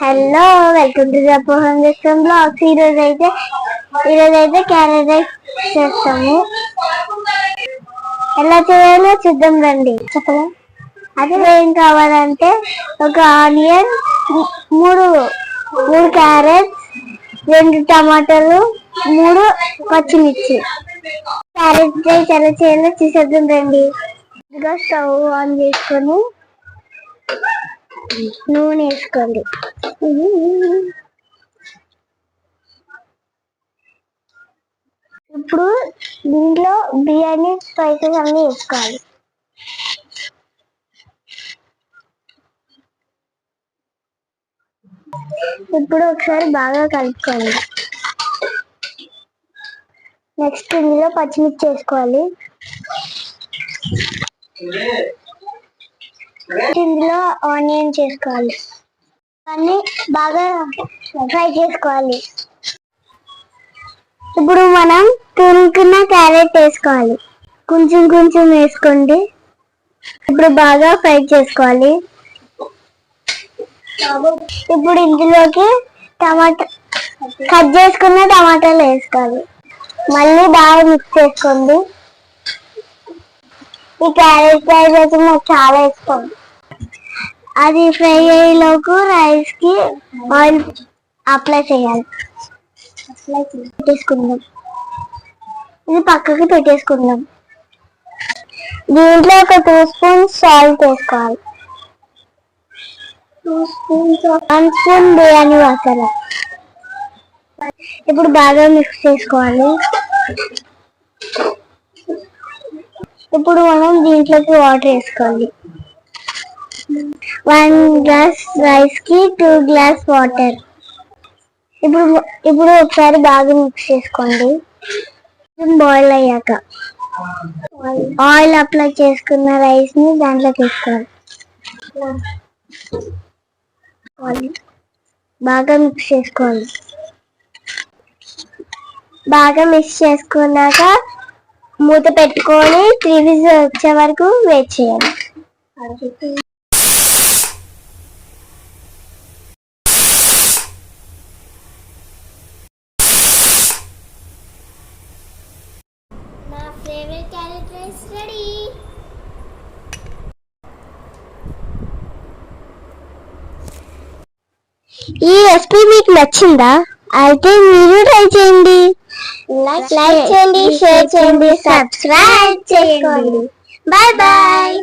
Hello, welcome to పోహం చేస్తాం blogs. ఈరోజు అయితే క్యారెట్ రైస్ చేస్తాము. ఎలా చేయాలో చూద్దాం రండి. చెప్పగా అది ఏం కావాలంటే ఒక ఆనియన్, మూడు క్యారెట్స్, 2 టమాటాలు, 3 పచ్చిమిర్చి. క్యారెట్ రైస్ ఎలా చేయాలో చూసేద్దాం రండి. ఇదిగా స్టవ్ ఆన్ చేసుకొని నూనె వేసుకోండి. ఇప్పుడు దీంట్లో బిర్యానీ స్పైసెస్ అన్ని వేసుకోవాలి. ఇప్పుడు ఒకసారి బాగా కలుపుకోండి. నెక్స్ట్ ఇందులో పచ్చిమిర్చి వేసుకోవాలి. ఇందులో ఆనియన్ చేసుకోవాలి. అన్ని బాగా ఫ్రై చేసుకోవాలి. ఇప్పుడు మనం తురుముకున్న క్యారెట్ వేసుకోవాలి. కొంచెం వేసుకోండి. ఇప్పుడు బాగా ఫ్రై చేసుకోవాలి. ఇప్పుడు ఇందులోకి కట్ చేసుకున్న టమాటాలు వేసుకోవాలి. మళ్ళీ బాగా మిక్స్ చేసుకోండి. ఈ క్యారెట్ ఫ్రైస్ అయితే నాకు చాలా ఇష్టం. అది ఫ్రై అయ్యేలోపు రైస్ కి ఆయిల్ అప్లై చేయాలి. పెట్టేసుకుందాం. ఇది పక్కకి పెట్టేసుకుందాం. దీంట్లో ఒక 2 స్పూన్స్ సాల్ట్ వేసుకోవాలి. 1 స్పూన్ బిర్యానీ మసాలా. ఇప్పుడు బాగా మిక్స్ చేసుకోవాలి. ఇప్పుడు మనం దీంట్లోకి వాటర్ వేసుకోవాలి. 1 గ్లాస్ రైస్ కి 2 గ్లాస్ వాటర్. ఇప్పుడు ఒకసారి బాగా మిక్స్ చేసుకోండి. బాయిల్ అయ్యాక ఆయిల్ అప్లై చేసుకున్న రైస్ ని దాంట్లోకి వేసుకోవాలి. బాగా మిక్స్ చేసుకోవాలి. బాగా మిక్స్ చేసుకున్నాక మూత పెట్టుకొని 3 విజిల్స్ వచ్చే వరకు వెయిట్ చేయాలి. నా ఫేవరెట్ క్యారెట్ రైస్ రెడీ. ఈ రెసిపీ మీకు నచ్చిందా? అయితే మీరు ట్రై చేయండి. లైక్ చేయండి, షేర్ చేయండి, సబ్స్క్రైబ్ చేసుకోండి. Bye bye.